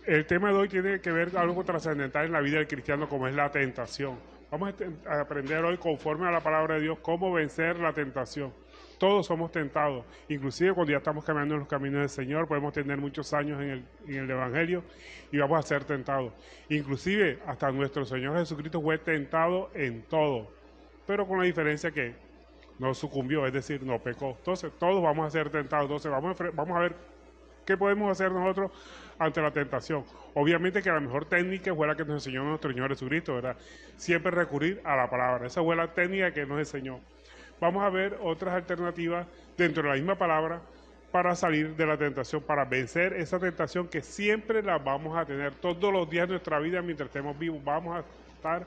El tema de hoy tiene que ver algo trascendental en la vida del cristiano, como es la tentación. Vamos a aprender hoy, conforme a la palabra de Dios, cómo vencer la tentación. Todos somos tentados, inclusive cuando ya estamos caminando en los caminos del Señor, podemos tener muchos años en el Evangelio y vamos a ser tentados. Inclusive hasta nuestro Señor Jesucristo fue tentado en todo, pero con la diferencia que no sucumbió, es decir, no pecó. Entonces todos vamos a ser tentados. Entonces vamos a ver qué podemos hacer nosotros ante la tentación. Obviamente que la mejor técnica fue la que nos enseñó nuestro Señor Jesucristo, ¿verdad? Siempre recurrir a la palabra. Esa fue la técnica que nos enseñó. Vamos a ver otras alternativas dentro de la misma palabra para salir de la tentación, para vencer esa tentación que siempre la vamos a tener todos los días de nuestra vida mientras estemos vivos. Vamos a estar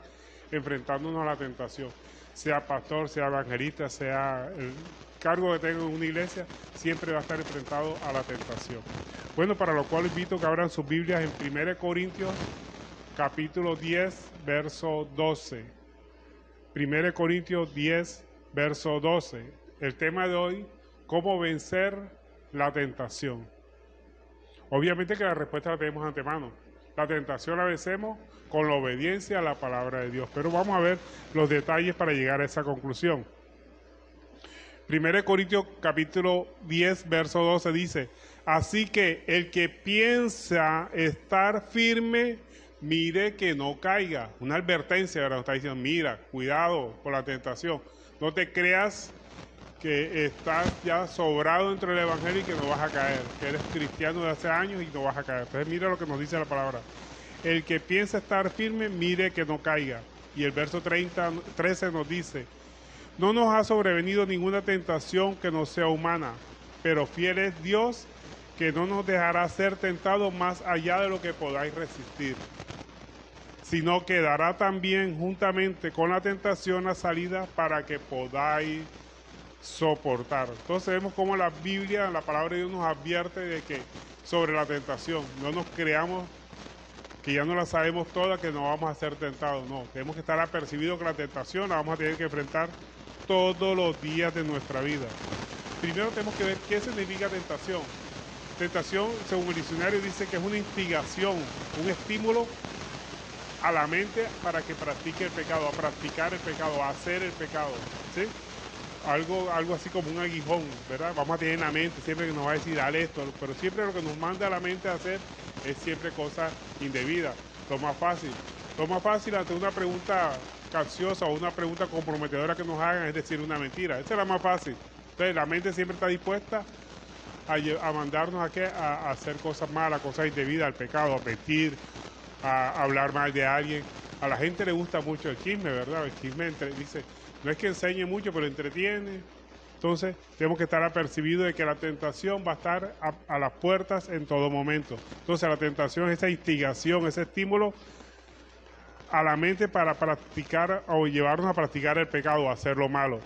enfrentándonos a la tentación. Sea pastor, sea evangelista, sea el cargo que tenga en una iglesia, siempre va a estar enfrentado a la tentación. Bueno, para lo cual invito que abran sus Biblias en 1 Corintios, capítulo 10, verso 12. 1 Corintios 10, verso 12. El tema de hoy, ¿cómo vencer la tentación? Obviamente que la respuesta la tenemos de antemano. La tentación la vencemos con la obediencia a la palabra de Dios. Pero vamos a ver los detalles para llegar a esa conclusión. 1 Corintios capítulo 10, verso 12 dice: así que el que piensa estar firme, mire que no caiga. Una advertencia, ¿verdad? Nos está diciendo, mira, cuidado con la tentación. No te creas que estás ya sobrado dentro del Evangelio y que no vas a caer, que eres cristiano de hace años y no vas a caer. Entonces mira lo que nos dice la palabra. El que piensa estar firme, mire que no caiga. Y el verso 13 nos dice: no nos ha sobrevenido ninguna tentación que no sea humana, pero fiel es Dios, que no nos dejará ser tentados más allá de lo que podáis resistir, sino que dará también juntamente con la tentación la salida para que podáis soportar. Entonces vemos cómo la Biblia, la palabra de Dios nos advierte de que sobre la tentación, no nos creamos que ya no la sabemos toda, que no vamos a ser tentados. No, tenemos que estar apercibidos que la tentación la vamos a tener que enfrentar todos los días de nuestra vida. Primero tenemos que ver qué significa tentación. Tentación, según el diccionario, dice que es una instigación, un estímulo a la mente para que practique el pecado, a practicar el pecado, a hacer el pecado, ¿sí? Algo así como un aguijón, ¿verdad? Vamos a tener en la mente siempre que nos va a decir, dale esto, pero siempre lo que nos manda a la mente a hacer es siempre cosas indebidas. Lo más fácil ante una pregunta capciosa o una pregunta comprometedora que nos hagan es decir una mentira. Esa es la más fácil. Entonces la mente siempre está dispuesta a mandarnos a hacer cosas malas, cosas indebidas, al pecado, a mentir, a hablar mal de alguien. A la gente le gusta mucho el chisme, ¿verdad? El chisme dice, no es que enseñe mucho, pero entretiene. Entonces tenemos que estar apercibidos de que la tentación va a estar a las puertas en todo momento. Entonces la tentación es esa instigación, ese estímulo a la mente para practicar o llevarnos a practicar el pecado, a hacer lo malo.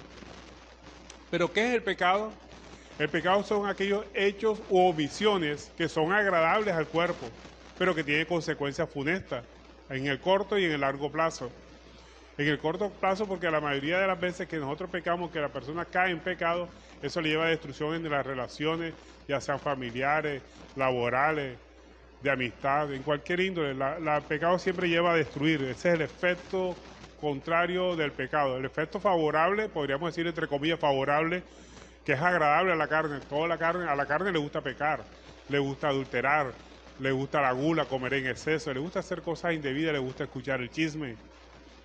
¿Pero qué es el pecado? El pecado son aquellos hechos u omisiones que son agradables al cuerpo, pero que tienen consecuencias funestas en el corto y en el largo plazo. En el corto plazo, porque la mayoría de las veces que nosotros pecamos, que la persona cae en pecado, eso le lleva a destrucción en las relaciones, ya sean familiares, laborales, de amistad, en cualquier índole. El pecado siempre lleva a destruir. Ese es el efecto contrario del pecado. El efecto favorable, podríamos decir entre comillas favorable, que es agradable a la carne. A la carne le gusta pecar, le gusta adulterar, le gusta la gula, comer en exceso, le gusta hacer cosas indebidas, le gusta escuchar el chisme,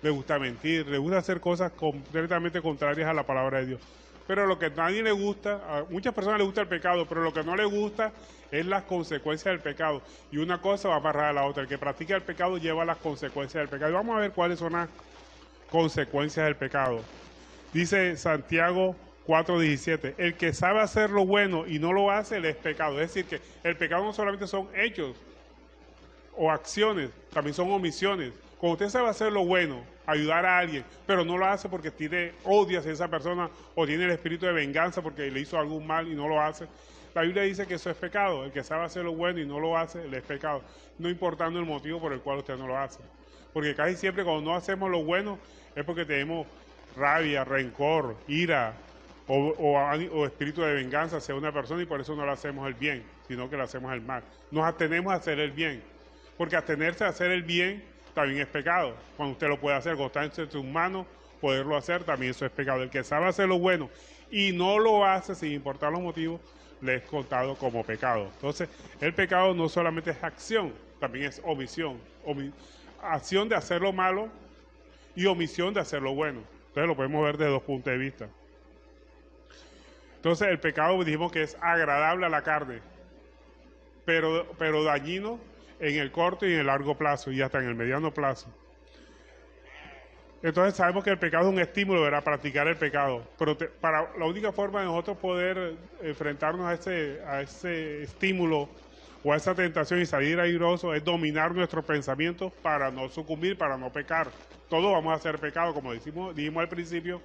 le gusta mentir, le gusta hacer cosas completamente contrarias a la palabra de Dios. Pero lo que a nadie le gusta, a muchas personas les gusta el pecado, pero lo que no les gusta es las consecuencias del pecado. Y una cosa va amarrada a la otra. El que practica el pecado lleva las consecuencias del pecado. Y vamos a ver cuáles son las consecuencias del pecado. Dice Santiago 4:17, el que sabe hacer lo bueno y no lo hace, le es pecado. Es decir, que el pecado no solamente son hechos o acciones, también son omisiones. Cuando usted sabe hacer lo bueno, ayudar a alguien, pero no lo hace porque tiene odio hacia esa persona o tiene el espíritu de venganza porque le hizo algún mal y no lo hace, la Biblia dice que eso es pecado. El que sabe hacer lo bueno y no lo hace, le es pecado, no importando el motivo por el cual usted no lo hace. Porque casi siempre cuando no hacemos lo bueno es porque tenemos rabia, rencor, ira o espíritu de venganza hacia una persona y por eso no le hacemos el bien, sino que le hacemos el mal. Nos abstenemos a hacer el bien. Porque abstenerse de hacer el bien también es pecado. Cuando usted lo puede hacer, cuando está en sus manos, poderlo hacer, también eso es pecado. El que sabe hacer lo bueno y no lo hace sin importar los motivos, le es contado como pecado. Entonces, el pecado no solamente es acción, también es omisión. Acción de hacer lo malo y omisión de hacer lo bueno. Entonces lo podemos ver desde dos puntos de vista. Entonces el pecado dijimos que es agradable a la carne, pero dañino en el corto y en el largo plazo y hasta en el mediano plazo. Entonces sabemos que el pecado es un estímulo para practicar el pecado, pero para la única forma de nosotros poder enfrentarnos a ese estímulo o a esa tentación y salir airoso es dominar nuestros pensamientos para no sucumbir, para no pecar. Todos vamos a hacer pecado, como dijimos al principio.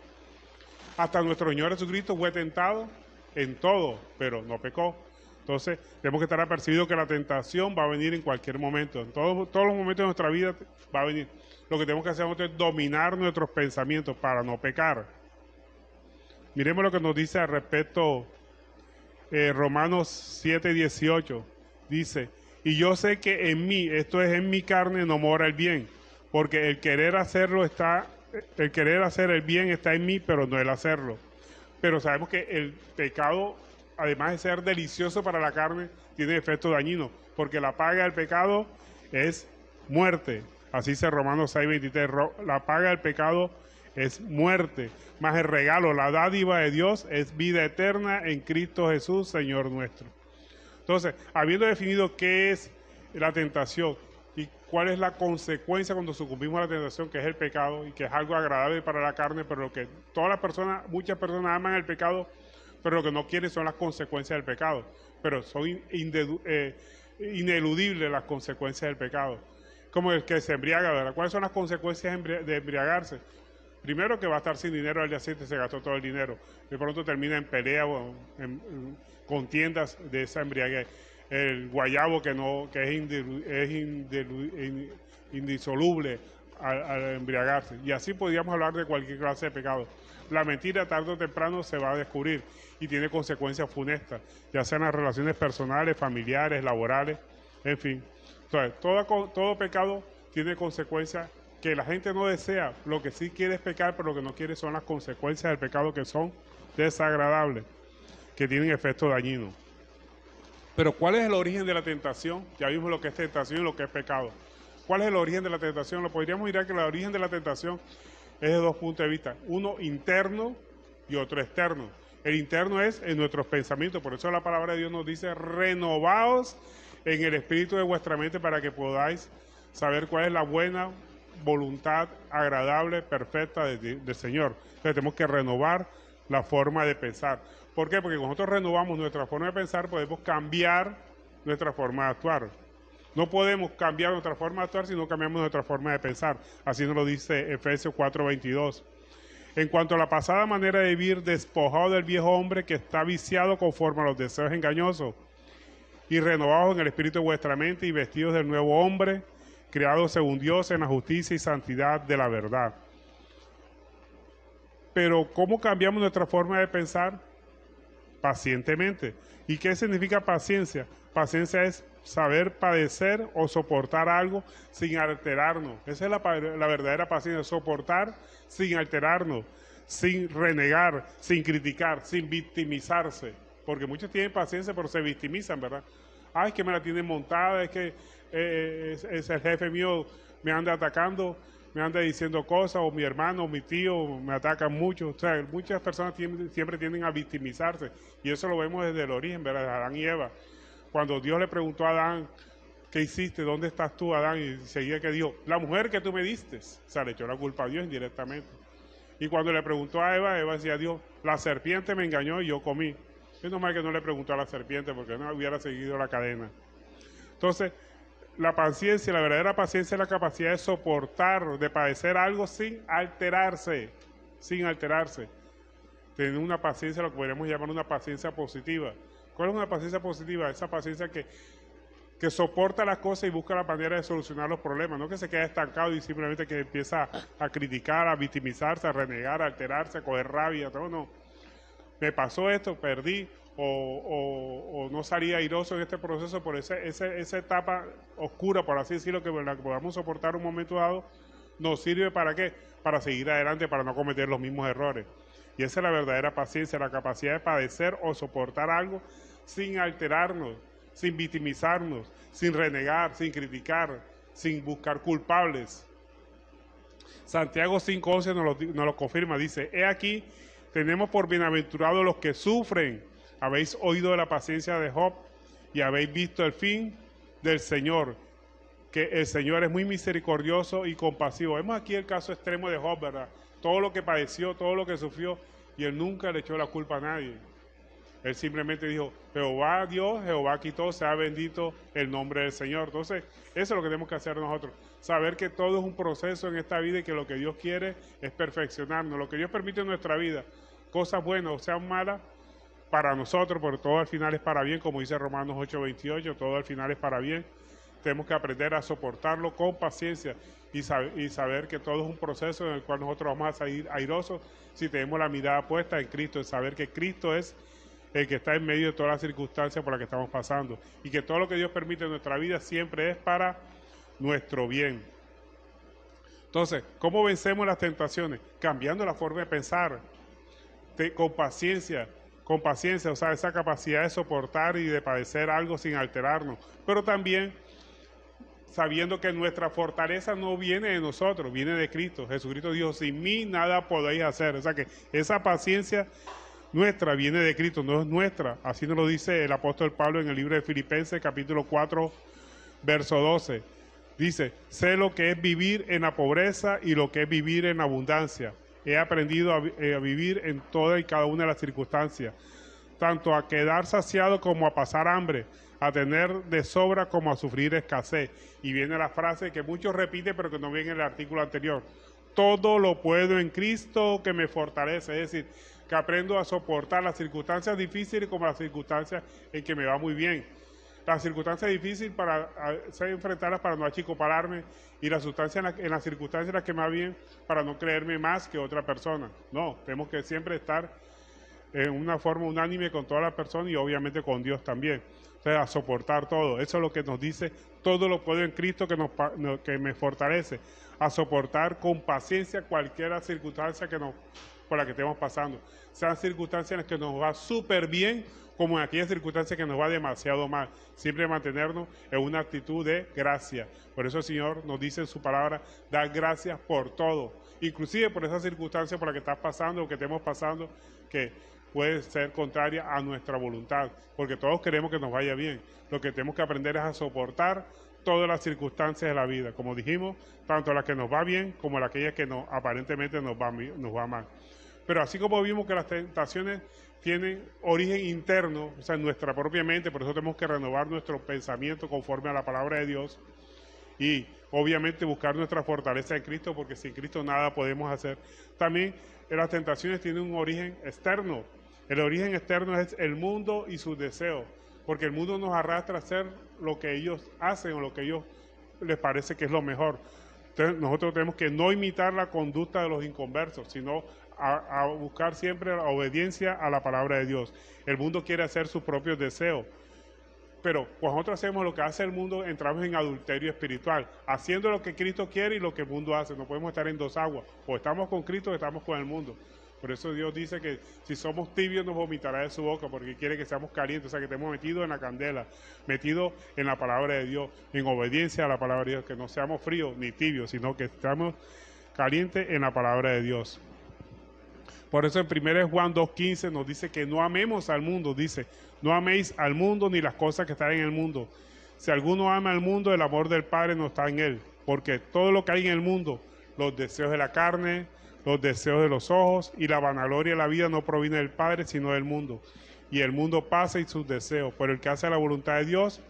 Hasta nuestro Señor Jesucristo fue tentado en todo, pero no pecó. Entonces, tenemos que estar apercibidos que la tentación va a venir en cualquier momento. En todos los momentos de nuestra vida va a venir. Lo que tenemos que hacer es dominar nuestros pensamientos para no pecar. Miremos lo que nos dice al respecto Romanos 7:18. Dice, y yo sé que en mí, esto es en mi carne, no mora el bien, porque el querer hacer el bien está en mí, pero no el hacerlo. Pero sabemos que el pecado, además de ser delicioso para la carne, tiene efecto dañino, porque la paga del pecado es muerte. Así dice Romanos 6:23, la paga del pecado es muerte, más el regalo, la dádiva de Dios es vida eterna en Cristo Jesús, Señor nuestro. Entonces, habiendo definido qué es la tentación y cuál es la consecuencia cuando sucumbimos a la tentación, que es el pecado y que es algo agradable para la carne, pero lo que muchas personas aman el pecado, pero lo que no quieren son las consecuencias del pecado, pero son ineludibles las consecuencias del pecado, como el que se embriaga, ¿verdad? ¿Cuáles son las consecuencias de embriagarse? Primero, que va a estar sin dinero al día siguiente, se gastó todo el dinero, de pronto termina en pelea o en contiendas de esa embriaguez. El guayabo que es indisoluble al embriagarse. Y así podríamos hablar de cualquier clase de pecado. La mentira tarde o temprano se va a descubrir y tiene consecuencias funestas, ya sean las relaciones personales, familiares, laborales, en fin. Entonces, todo pecado tiene consecuencias que la gente no desea. Lo que sí quiere es pecar, pero lo que no quiere son las consecuencias del pecado, que son desagradables, que tienen efecto dañino. Pero ¿cuál es el origen de la tentación? Ya vimos lo que es tentación y lo que es pecado. ¿Cuál es el origen de la tentación? Lo podríamos mirar que el origen de la tentación es de dos puntos de vista. Uno interno y otro externo. El interno es en nuestros pensamientos. Por eso la palabra de Dios nos dice, renovaos en el espíritu de vuestra mente para que podáis saber cuál es la buena voluntad agradable, perfecta del Señor. Entonces tenemos que renovar la forma de pensar. ¿Por qué? Porque cuando nosotros renovamos nuestra forma de pensar, podemos cambiar nuestra forma de actuar. No podemos cambiar nuestra forma de actuar si no cambiamos nuestra forma de pensar. Así nos lo dice Efesios 4:22. En cuanto a la pasada manera de vivir, despojado del viejo hombre que está viciado conforme a los deseos engañosos, y renovados en el espíritu de vuestra mente y vestidos del nuevo hombre, creado según Dios en la justicia y santidad de la verdad. Pero ¿cómo cambiamos nuestra forma de pensar? Pacientemente. ¿Y qué significa paciencia? Paciencia es saber padecer o soportar algo sin alterarnos. Esa es la verdadera paciencia, soportar sin alterarnos, sin renegar, sin criticar, sin victimizarse. Porque muchos tienen paciencia pero se victimizan, ¿verdad? Ay, es que me la tienen montada, es que es el jefe mío me anda atacando, me anda diciendo cosas, o mi hermano, o mi tío me atacan mucho. O sea, muchas personas siempre tienden a victimizarse, y eso lo vemos desde el origen, ¿verdad? De Adán y Eva. Cuando Dios le preguntó a Adán, ¿qué hiciste? ¿Dónde estás tú, Adán? Y seguía que dijo, la mujer que tú me diste. O sea, le echó la culpa a Dios indirectamente. Y cuando le preguntó a Eva, Eva decía a Dios, la serpiente me engañó y yo comí. Es normal que no le preguntó a la serpiente, porque no hubiera seguido la cadena. Entonces, la paciencia, la verdadera paciencia es la capacidad de soportar, de padecer algo sin alterarse, Tener una paciencia, lo que podríamos llamar una paciencia positiva. ¿Cuál es una paciencia positiva? Esa paciencia que soporta las cosas y busca la manera de solucionar los problemas, no que se quede estancado y simplemente que empieza a criticar, a victimizarse, a renegar, a alterarse, a coger rabia, todo no. Me pasó esto, perdí, o no salir airoso en este proceso por esa etapa oscura, por así decirlo, que la que podamos soportar un momento dado, nos sirve ¿para qué? Para seguir adelante, para no cometer los mismos errores. Y esa es la verdadera paciencia, la capacidad de padecer o soportar algo sin alterarnos, sin victimizarnos, sin renegar, sin criticar, sin buscar culpables. Santiago 5:11 nos lo confirma, dice: he aquí, tenemos por bienaventurados los que sufren. Habéis oído de la paciencia de Job y habéis visto el fin del Señor, que el Señor es muy misericordioso y compasivo. Vemos aquí el caso extremo de Job, ¿verdad? Todo lo que padeció, todo lo que sufrió, y él nunca le echó la culpa a nadie. Él simplemente dijo: Jehová Dios, Jehová quitó, sea bendito el nombre del Señor. Entonces, eso es lo que tenemos que hacer nosotros. Saber que todo es un proceso en esta vida y que lo que Dios quiere es perfeccionarnos. Lo que Dios permite en nuestra vida, cosas buenas o sean malas, para nosotros, pero todo al final es para bien, como dice Romanos 8:28, todo al final es para bien. Tenemos que aprender a soportarlo con paciencia y saber que todo es un proceso en el cual nosotros vamos a salir airosos si tenemos la mirada puesta en Cristo, en saber que Cristo es el que está en medio de todas las circunstancias por las que estamos pasando y que todo lo que Dios permite en nuestra vida siempre es para nuestro bien. Entonces, ¿cómo vencemos las tentaciones? Cambiando la forma de pensar, con paciencia, o sea, esa capacidad de soportar y de padecer algo sin alterarnos, pero también sabiendo que nuestra fortaleza no viene de nosotros, viene de Cristo. Jesucristo dijo: sin mí nada podéis hacer. O sea que esa paciencia nuestra viene de Cristo, no es nuestra. Así nos lo dice el apóstol Pablo en el libro de Filipenses, capítulo 4, verso 12. Dice: sé lo que es vivir en la pobreza y lo que es vivir en abundancia. He aprendido a vivir en toda y cada una de las circunstancias, tanto a quedar saciado como a pasar hambre, a tener de sobra como a sufrir escasez. Y viene la frase que muchos repiten pero que no viene en el artículo anterior: todo lo puedo en Cristo que me fortalece. Es decir, que aprendo a soportar las circunstancias difíciles como las circunstancias en que me va muy bien. Las circunstancias difíciles para enfrentarlas para no achicopalarme, y las en las circunstancias en las que me va bien para no creerme más que otra persona. No, tenemos que siempre estar en una forma unánime con todas las personas y obviamente con Dios también. O sea, a soportar todo. Eso es lo que nos dice: todo lo puedo en Cristo que me fortalece. A soportar con paciencia cualquier circunstancia por la que estemos pasando. Sean circunstancias en las que nos va súper bien, como en aquellas circunstancias que nos va demasiado mal. Siempre mantenernos en una actitud de gracia. Por eso el Señor nos dice en su palabra: dar gracias por todo. Inclusive por esa circunstancia por la que estás pasando o que estemos pasando, que puede ser contraria a nuestra voluntad, porque todos queremos que nos vaya bien. Lo que tenemos que aprender es a soportar todas las circunstancias de la vida, como dijimos, tanto las que nos va bien como las aquellas que aparentemente nos va mal. Pero así como vimos que las tentaciones tienen origen interno, o sea, en nuestra propia mente, por eso tenemos que renovar nuestro pensamiento conforme a la palabra de Dios y obviamente buscar nuestra fortaleza en Cristo, porque sin Cristo nada podemos hacer. También las tentaciones tienen un origen externo. El origen externo es el mundo y sus deseos, porque el mundo nos arrastra a hacer lo que ellos hacen o lo que a ellos les parece que es lo mejor. Entonces nosotros tenemos que no imitar la conducta de los inconversos, sino a buscar siempre la obediencia a la palabra de Dios. El mundo quiere hacer sus propios deseos, pero cuando nosotros hacemos lo que hace el mundo, entramos en adulterio espiritual, haciendo lo que Cristo quiere y lo que el mundo hace. No podemos estar en dos aguas: o estamos con Cristo o estamos con el mundo. Por eso Dios dice que si somos tibios nos vomitará de su boca, porque quiere que seamos calientes, o sea, que estemos metidos en la candela, metidos en la palabra de Dios, en obediencia a la palabra de Dios, que no seamos fríos ni tibios, sino que estamos calientes en la palabra de Dios. Por eso en 1 Juan 2:15 nos dice que no amemos al mundo. Dice: no améis al mundo ni las cosas que están en el mundo. Si alguno ama al mundo, el amor del Padre no está en él. Porque todo lo que hay en el mundo, los deseos de la carne, los deseos de los ojos y la vanagloria de la vida, no proviene del Padre, sino del mundo. Y el mundo pasa y sus deseos, pero el que hace la voluntad de Dios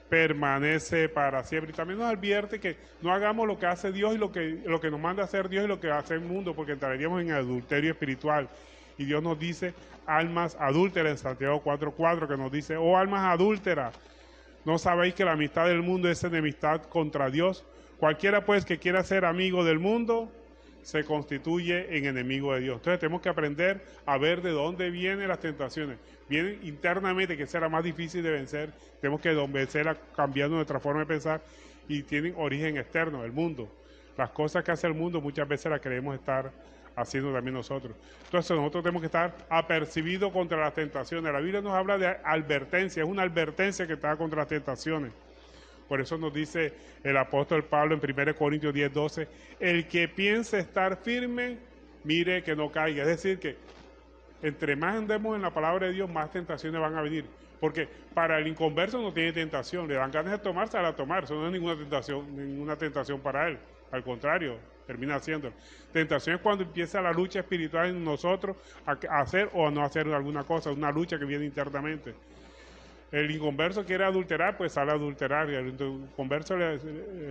permanece para siempre. Y también nos advierte que no hagamos lo que hace Dios y lo que nos manda a hacer Dios y lo que hace el mundo, porque entraríamos en adulterio espiritual. Y Dios nos dice: almas adúlteras, en Santiago 4:4, que nos dice: oh almas adúlteras, ¿no sabéis que la amistad del mundo es enemistad contra Dios? Cualquiera pues que quiera ser amigo del mundo se constituye en enemigo de Dios. Entonces tenemos que aprender a ver de dónde vienen las tentaciones. Vienen internamente, que será más difícil de vencer. Tenemos que vencerla cambiando nuestra forma de pensar, y tienen origen externo, el mundo. Las cosas que hace el mundo muchas veces las queremos estar haciendo también nosotros. Entonces nosotros tenemos que estar apercibidos contra las tentaciones. La Biblia nos habla de advertencia, es una advertencia que está contra las tentaciones. Por eso nos dice el apóstol Pablo en 1 Corintios 10:12, el que piense estar firme, mire que no caiga. Es decir, que entre más andemos en la palabra de Dios, más tentaciones van a venir. Porque para el inconverso no tiene tentación, le dan ganas de tomarse a tomar, eso no es ninguna tentación para él. Al contrario, termina haciéndolo. Tentación es cuando empieza la lucha espiritual en nosotros a hacer o a no hacer alguna cosa, una lucha que viene internamente. El inconverso quiere adulterar, pues sale a adulterar. Y al inconverso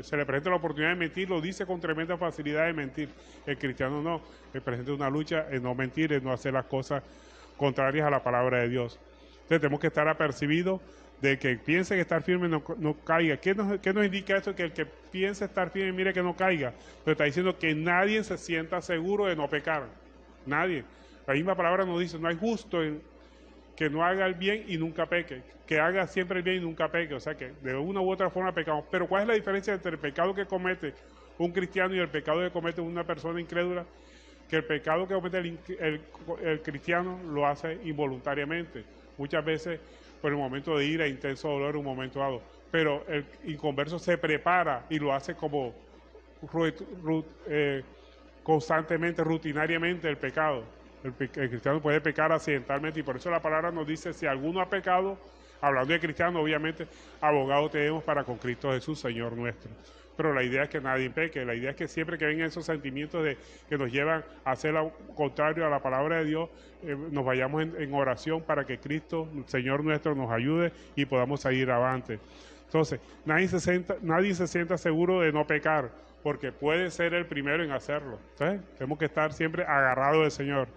se le presenta la oportunidad de mentir, lo dice con tremenda facilidad de mentir. El cristiano no, le presenta una lucha en no mentir, en no hacer las cosas contrarias a la palabra de Dios. Entonces tenemos que estar apercibidos de que piense que estar firme no caiga. ¿Qué nos indica esto? Que el que piense estar firme, mire que no caiga. Pero está diciendo que nadie se sienta seguro de no pecar. Nadie. La misma palabra nos dice, no hay justo que no haga el bien y nunca peque, que haga siempre el bien y nunca peque. O sea que de una u otra forma pecamos. Pero ¿cuál es la diferencia entre el pecado que comete un cristiano y el pecado que comete una persona incrédula? Que el pecado que comete el cristiano lo hace involuntariamente. Muchas veces por el momento de ira, intenso dolor, un momento dado. Pero el inconverso se prepara y lo hace como constantemente, rutinariamente el pecado. El cristiano puede pecar accidentalmente, y por eso la palabra nos dice, si alguno ha pecado, hablando de cristiano, obviamente, abogado tenemos para con Cristo Jesús, Señor nuestro. Pero la idea es que nadie peque, la idea es que siempre que vengan esos sentimientos que nos llevan a hacer lo contrario a la palabra de Dios, nos vayamos en oración para que Cristo, Señor nuestro, nos ayude y podamos seguir avante. Entonces, nadie se sienta seguro de no pecar, porque puede ser el primero en hacerlo. Entonces, tenemos que estar siempre agarrados del Señor.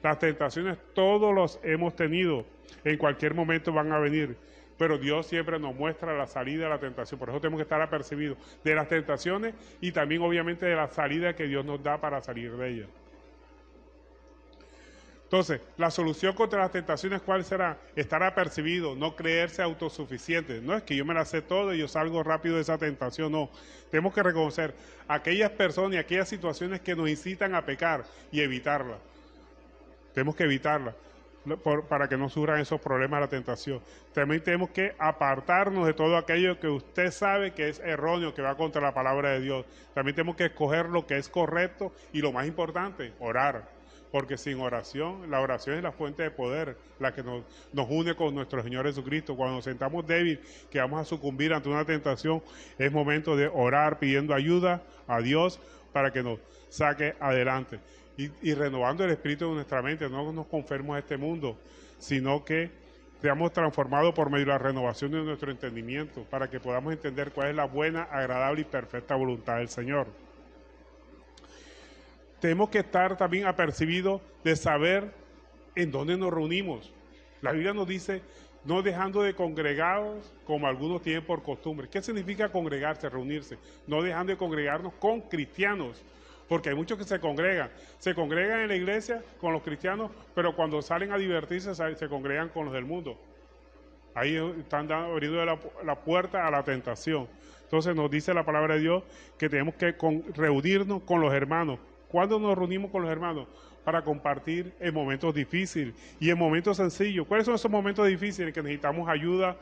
Las tentaciones todos los hemos tenido, en cualquier momento van a venir, pero Dios siempre nos muestra la salida de la tentación. Por eso tenemos que estar apercibidos de las tentaciones y también obviamente de la salida que Dios nos da para salir de ellas. Entonces, la solución contra las tentaciones, ¿cuál será? Estar apercibido, no creerse autosuficiente. No es que yo me la sé todo y yo salgo rápido de esa tentación, no. Tenemos que reconocer aquellas personas y aquellas situaciones que nos incitan a pecar y evitarlas. Tenemos que evitarlas para que no surjan esos problemas de la tentación. También tenemos que apartarnos de todo aquello que usted sabe que es erróneo, que va contra la palabra de Dios. También tenemos que escoger lo que es correcto y lo más importante, orar. Porque sin oración, la oración es la fuente de poder, la que nos une con nuestro Señor Jesucristo. Cuando nos sentamos débiles, que vamos a sucumbir ante una tentación, es momento de orar pidiendo ayuda a Dios para que nos saque adelante. Y renovando el espíritu de nuestra mente, no nos conformemos a este mundo, sino que seamos transformados por medio de la renovación de nuestro entendimiento, para que podamos entender cuál es la buena, agradable y perfecta voluntad del Señor. Tenemos que estar también apercibidos de saber en dónde nos reunimos. La Biblia nos dice, no dejando de congregados como algunos tienen por costumbre. ¿Qué significa congregarse, reunirse? No dejando de congregarnos con cristianos, porque hay muchos que se congregan en la iglesia con los cristianos, pero cuando salen a divertirse se congregan con los del mundo. Ahí están abriendo la puerta a la tentación. Entonces nos dice la palabra de Dios que tenemos que reunirnos con los hermanos. ¿Cuándo nos reunimos con los hermanos? Para compartir en momentos difíciles y en momentos sencillos. ¿Cuáles son esos momentos difíciles que necesitamos ayuda,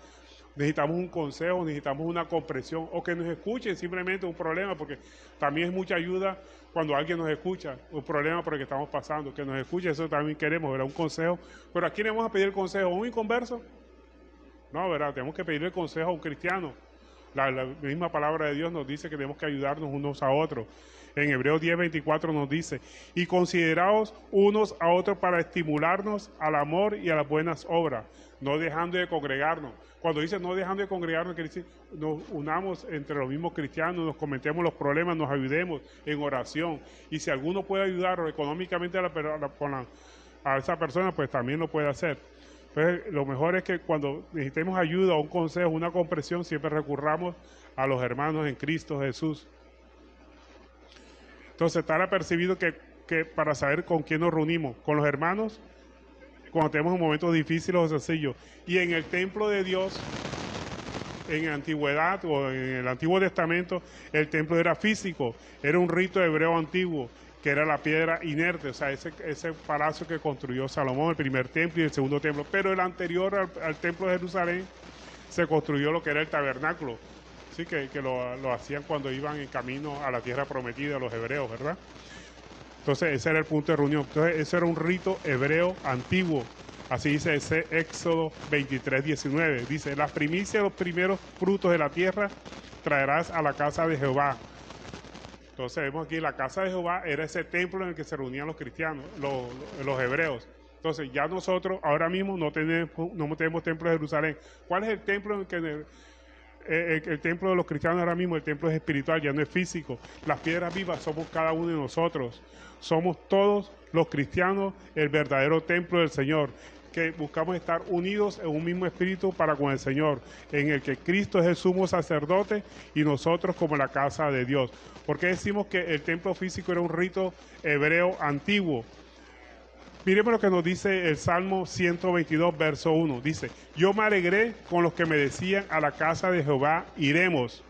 necesitamos un consejo, necesitamos una comprensión o que nos escuchen simplemente un problema? Porque también es mucha ayuda cuando alguien nos escucha, un problema por el que estamos pasando, que nos escuche, eso también queremos, ¿verdad? Un consejo. Pero ¿a quién le vamos a pedir el consejo? ¿A un inconverso? No, ¿verdad? Tenemos que pedirle el consejo a un cristiano. La misma palabra de Dios nos dice que tenemos que ayudarnos unos a otros. En Hebreos 10:24 nos dice, y consideraos unos a otros para estimularnos al amor y a las buenas obras, no dejando de congregarnos. Cuando dice no dejando de congregarnos, quiere decir, nos unamos entre los mismos cristianos, nos comentemos los problemas, nos ayudemos en oración. Y si alguno puede ayudar económicamente a esa persona, pues también lo puede hacer. Entonces, lo mejor es que cuando necesitemos ayuda, un consejo, una comprensión, siempre recurramos a los hermanos en Cristo Jesús. Entonces, estar apercibido que para saber con quién nos reunimos, con los hermanos, cuando tenemos momentos difíciles o sencillos. Y en el templo de Dios, en la antigüedad o en el Antiguo Testamento, el templo era físico, era un rito hebreo antiguo, que era la piedra inerte, o sea, ese palacio que construyó Salomón, el primer templo y el segundo templo. Pero el anterior al templo de Jerusalén se construyó lo que era el tabernáculo, ¿sí? que lo hacían cuando iban en camino a la tierra prometida los hebreos, ¿verdad? Entonces ese era el punto de reunión. Entonces ese era un rito hebreo antiguo. Así dice ese Éxodo 23:19. Dice, las primicias, los primeros frutos de la tierra traerás a la casa de Jehová. Entonces vemos aquí, la casa de Jehová era ese templo en el que se reunían los cristianos, los hebreos. Entonces ya nosotros ahora mismo no tenemos templo de Jerusalén. ¿Cuál es el templo en el que... el templo de los cristianos ahora mismo, el templo es espiritual, ya no es físico. Las piedras vivas somos cada uno de nosotros. Somos todos los cristianos el verdadero templo del Señor, que buscamos estar unidos en un mismo espíritu para con el Señor, en el que Cristo es el sumo sacerdote y nosotros como la casa de Dios. ¿Por qué decimos que el templo físico era un rito hebreo antiguo? Miremos lo que nos dice el Salmo 122, verso 1. Dice, yo me alegré con los que me decían, a la casa de Jehová iremos.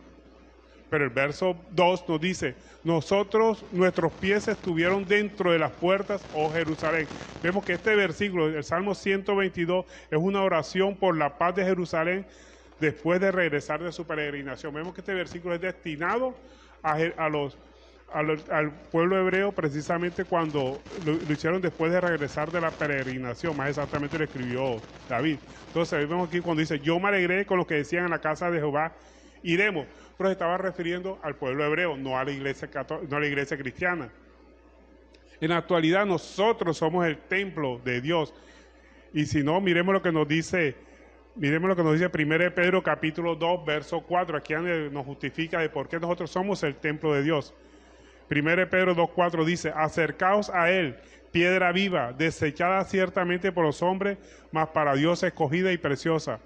Pero el verso 2 nos dice, nuestros pies estuvieron dentro de las puertas, oh Jerusalén. Vemos que este versículo, el Salmo 122, es una oración por la paz de Jerusalén después de regresar de su peregrinación. Vemos que este versículo es destinado al pueblo hebreo precisamente cuando lo hicieron después de regresar de la peregrinación, más exactamente lo escribió David. Entonces vemos aquí cuando dice, yo me alegré con lo que decían en la casa de Jehová, iremos, pero se estaba refiriendo al pueblo hebreo, no a la iglesia no a la iglesia cristiana. En la actualidad nosotros somos el templo de Dios, y si no, miremos lo que nos dice 1 Pedro capítulo 2, verso 4, aquí nos justifica de por qué nosotros somos el templo de Dios. 1 Pedro 2:4 dice, acercaos a él, piedra viva, desechada ciertamente por los hombres, mas para Dios escogida y preciosa.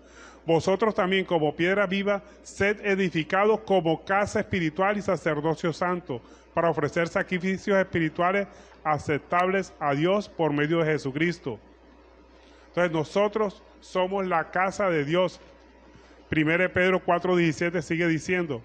Vosotros también, como piedra viva, sed edificados como casa espiritual y sacerdocio santo, para ofrecer sacrificios espirituales aceptables a Dios por medio de Jesucristo. Entonces nosotros somos la casa de Dios. 1 Pedro 4:17 sigue diciendo,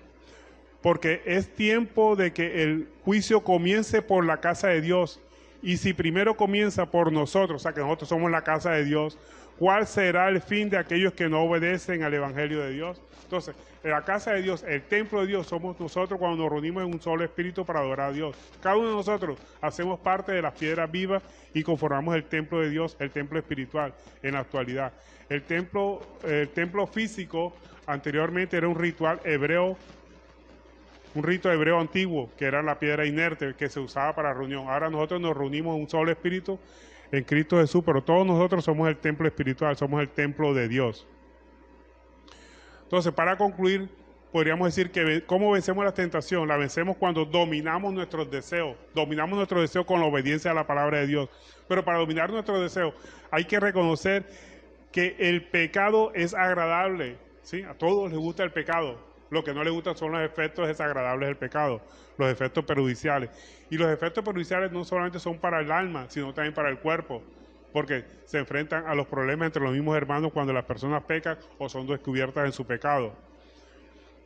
porque es tiempo de que el juicio comience por la casa de Dios. Y si primero comienza por nosotros, o sea que nosotros somos la casa de Dios, ¿cuál será el fin de aquellos que no obedecen al Evangelio de Dios? Entonces, la casa de Dios, el templo de Dios, somos nosotros cuando nos reunimos en un solo espíritu para adorar a Dios. Cada uno de nosotros hacemos parte de las piedras vivas y conformamos el templo de Dios, el templo espiritual en la actualidad. El templo físico anteriormente era un ritual hebreo, un rito hebreo antiguo, que era la piedra inerte que se usaba para reunión. Ahora nosotros nos reunimos en un solo espíritu en Cristo Jesús, pero todos nosotros somos el templo espiritual, somos el templo de Dios. Entonces, para concluir, podríamos decir que ¿cómo vencemos la tentación? La vencemos cuando dominamos nuestros deseos con la obediencia a la palabra de Dios. Pero para dominar nuestros deseos hay que reconocer que el pecado es agradable, ¿sí? A todos les gusta el pecado. Lo que no les gusta son los efectos desagradables del pecado, los efectos perjudiciales. Y los efectos perjudiciales no solamente son para el alma, sino también para el cuerpo, porque se enfrentan a los problemas entre los mismos hermanos cuando las personas pecan o son descubiertas en su pecado.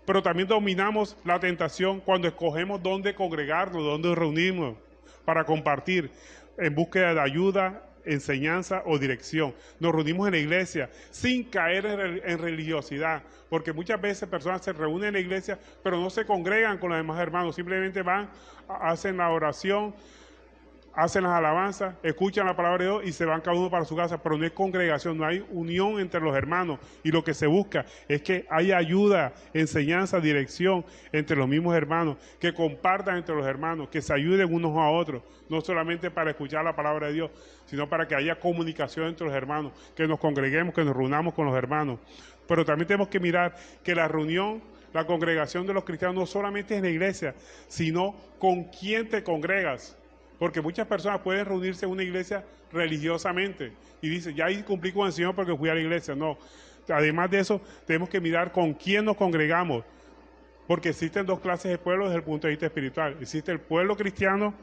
Pero también dominamos la tentación cuando escogemos dónde congregarnos, dónde reunirnos para compartir en búsqueda de ayuda, enseñanza o dirección. Nos reunimos en la iglesia sin caer en religiosidad, porque muchas veces personas se reúnen en la iglesia pero no se congregan con los demás hermanos, simplemente van, hacen la oración, hacen las alabanzas, escuchan la palabra de Dios y se van cada uno para su casa, pero no hay congregación, no hay unión entre los hermanos, y lo que se busca es que haya ayuda, enseñanza, dirección entre los mismos hermanos, que compartan entre los hermanos, que se ayuden unos a otros, no solamente para escuchar la palabra de Dios, sino para que haya comunicación entre los hermanos, que nos congreguemos, que nos reunamos con los hermanos. Pero también tenemos que mirar que la reunión, la congregación de los cristianos no solamente es en la iglesia, sino con quién te congregas. Porque muchas personas pueden reunirse en una iglesia religiosamente y dicen, ya ahí cumplí con el Señor porque fui a la iglesia. No, además de eso, tenemos que mirar con quién nos congregamos. Porque existen dos clases de pueblos desde el punto de vista espiritual. Existe el pueblo cristiano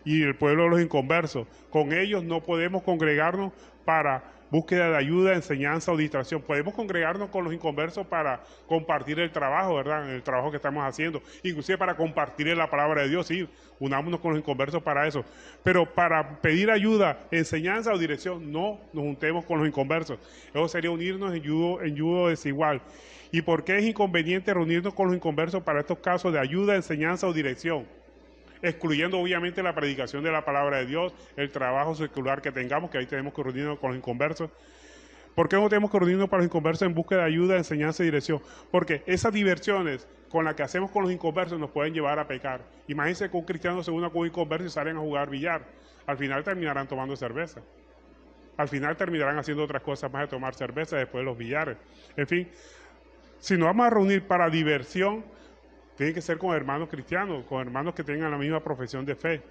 y el pueblo de los inconversos. Con ellos no podemos congregarnos para búsqueda de ayuda, enseñanza o distracción. Podemos congregarnos con los inconversos para compartir el trabajo, ¿verdad? El trabajo que estamos haciendo. Inclusive para compartir la palabra de Dios, sí, unámonos con los inconversos para eso. Pero para pedir ayuda, enseñanza o dirección, no nos juntemos con los inconversos. Eso sería unirnos en yugo desigual. ¿Y por qué es inconveniente reunirnos con los inconversos para estos casos de ayuda, enseñanza o dirección? Excluyendo obviamente la predicación de la palabra de Dios, el trabajo secular que tengamos, que ahí tenemos que reunirnos con los inconversos. ¿Por qué no tenemos que reunirnos para los inconversos en busca de ayuda, enseñanza y dirección? Porque esas diversiones con las que hacemos con los inconversos nos pueden llevar a pecar. Imagínense que un cristiano se une con un inconverso y salen a jugar billar. Al final terminarán tomando cerveza. Al final terminarán haciendo otras cosas más de tomar cerveza después de los billares. En fin, si nos vamos a reunir para diversión, tiene que ser con hermanos cristianos, con hermanos que tengan la misma profesión de fe.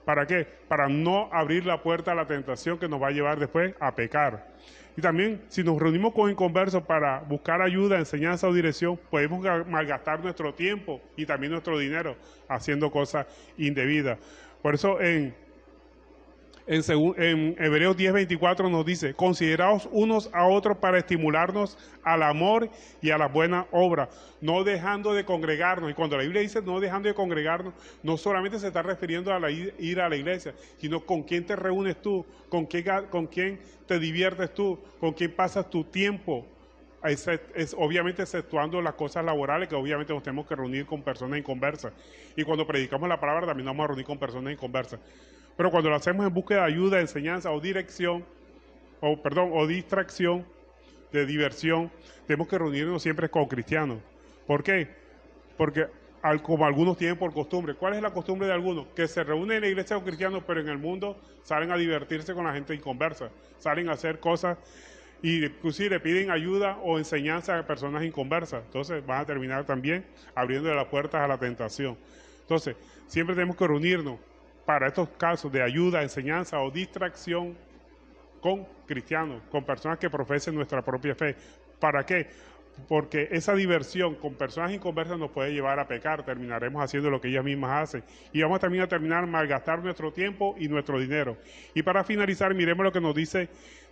¿Para qué? Para no abrir la puerta a la tentación que nos va a llevar después a pecar. Y también, si nos reunimos con inconversos para buscar ayuda, enseñanza o dirección, podemos malgastar nuestro tiempo y también nuestro dinero haciendo cosas indebidas. Por eso en Hebreos 10:24 nos dice: consideraos unos a otros para estimularnos al amor y a las buenas obras, no dejando de congregarnos. Y cuando la Biblia dice no dejando de congregarnos, no solamente se está refiriendo a ir a la iglesia, sino con quién te reúnes tú, con quién te diviertes tú, con quién pasas tu tiempo. Es obviamente exceptuando las cosas laborales, que obviamente nos tenemos que reunir con personas inconversas. Y cuando predicamos la palabra también nos vamos a reunir con personas inconversas. Pero cuando lo hacemos en búsqueda de ayuda, enseñanza o dirección, o distracción, de diversión, tenemos que reunirnos siempre con cristianos. ¿Por qué? Porque como algunos tienen por costumbre. ¿Cuál es la costumbre de algunos? Que se reúnen en la iglesia con cristianos, pero en el mundo salen a divertirse con la gente inconversa. Salen a hacer cosas y inclusive le piden ayuda o enseñanza a personas inconversas. Entonces van a terminar también abriendo las puertas a la tentación. Entonces, siempre tenemos que reunirnos para estos casos de ayuda, enseñanza o distracción con cristianos, con personas que profesen nuestra propia fe. ¿Para qué? Porque esa diversión con personas inconversas nos puede llevar a pecar, terminaremos haciendo lo que ellas mismas hacen. Y vamos también a terminar malgastar nuestro tiempo y nuestro dinero. Y para finalizar, miremos lo que nos dice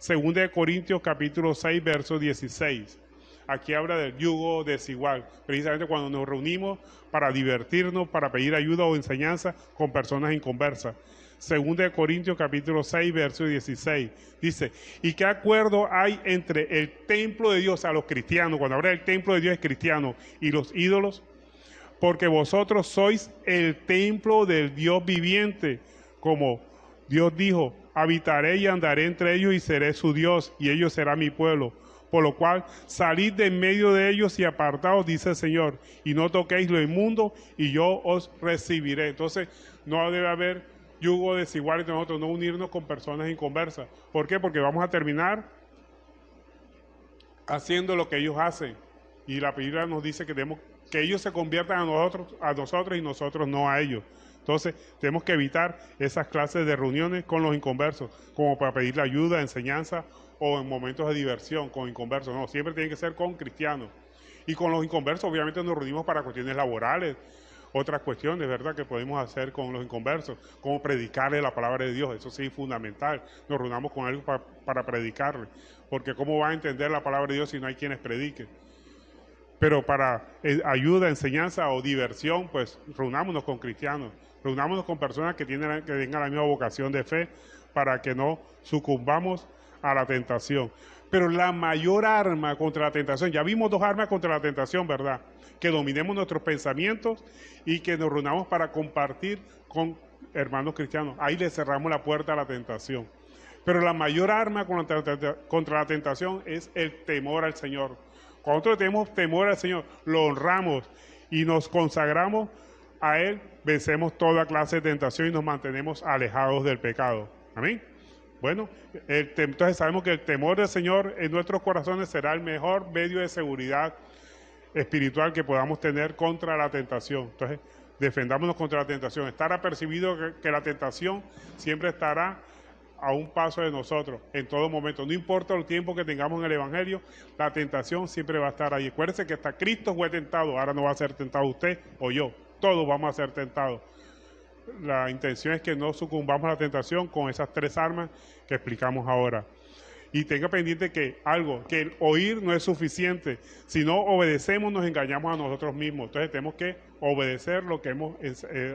2 Corintios capítulo 6, verso 16. Aquí habla del yugo desigual, precisamente cuando nos reunimos para divertirnos, para pedir ayuda o enseñanza con personas inconversas. 2 Corintios capítulo 6, verso 16, dice: ¿y qué acuerdo hay entre el templo de Dios, a los cristianos, cuando habla del templo de Dios es cristiano, y los ídolos? Porque vosotros sois el templo del Dios viviente, como Dios dijo: habitaré y andaré entre ellos y seré su Dios, y ellos serán mi pueblo. Por lo cual, salid de en medio de ellos y apartaos, dice el Señor, y no toquéis lo inmundo, y yo os recibiré. Entonces, no debe haber yugo desigual entre nosotros, no unirnos con personas inconversas. ¿Por qué? Porque vamos a terminar haciendo lo que ellos hacen. Y la Biblia nos dice que ellos se conviertan a nosotros y nosotros no a ellos. Entonces, tenemos que evitar esas clases de reuniones con los inconversos, como para pedirle ayuda, enseñanza, o en momentos de diversión con inconversos. No, siempre tiene que ser con cristianos. Y con los inconversos obviamente nos reunimos para cuestiones laborales, otras cuestiones, ¿verdad?, que podemos hacer con los inconversos, como predicarle la palabra de Dios. Eso sí es fundamental. Nos reunamos con ellos para predicarle, porque ¿cómo va a entender la palabra de Dios si no hay quienes prediquen? Pero para ayuda, enseñanza o diversión, pues reunámonos con cristianos, reunámonos con personas que tengan la misma vocación de fe, para que no sucumbamos a la tentación. Pero la mayor arma contra la tentación, ya vimos dos armas contra la tentación, ¿verdad? Que dominemos nuestros pensamientos y que nos reunamos para compartir con hermanos cristianos. Ahí le cerramos la puerta a la tentación. Pero la mayor arma contra la tentación es el temor al Señor. Cuando nosotros tenemos temor al Señor, lo honramos y nos consagramos a Él, vencemos toda clase de tentación y nos mantenemos alejados del pecado. Amén. Bueno, entonces sabemos que el temor del Señor en nuestros corazones será el mejor medio de seguridad espiritual que podamos tener contra la tentación. Entonces, defendámonos contra la tentación. Estar apercibido que la tentación siempre estará a un paso de nosotros en todo momento. No importa el tiempo que tengamos en el Evangelio, la tentación siempre va a estar ahí. Acuérdense que hasta Cristo fue tentado, ahora no va a ser tentado usted o yo. Todos vamos a ser tentados. La intención es que no sucumbamos a la tentación con esas 3 armas que explicamos ahora. Y tenga pendiente que el oír no es suficiente. Si no obedecemos, nos engañamos a nosotros mismos. Entonces tenemos que obedecer lo que hemos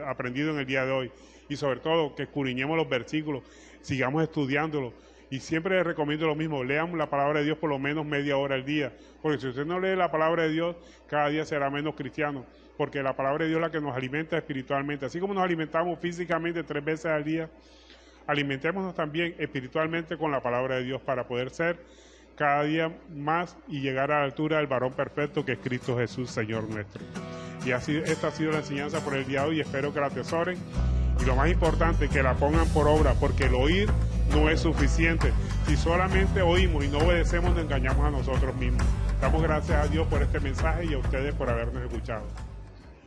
aprendido en el día de hoy. Y sobre todo, que escudriñemos los versículos, sigamos estudiándolos. Y siempre les recomiendo lo mismo, lean la palabra de Dios por lo menos media hora al día. Porque si usted no lee la palabra de Dios, cada día será menos cristiano. Porque la palabra de Dios es la que nos alimenta espiritualmente. Así como nos alimentamos físicamente 3 veces al día, alimentémonos también espiritualmente con la palabra de Dios para poder ser cada día más y llegar a la altura del varón perfecto que es Cristo Jesús, Señor nuestro. Y así, esta ha sido la enseñanza por el día de hoy, espero que la atesoren y lo más importante, que la pongan por obra, porque el oír no es suficiente. Si solamente oímos y no obedecemos, nos engañamos a nosotros mismos. Damos gracias a Dios por este mensaje y a ustedes por habernos escuchado.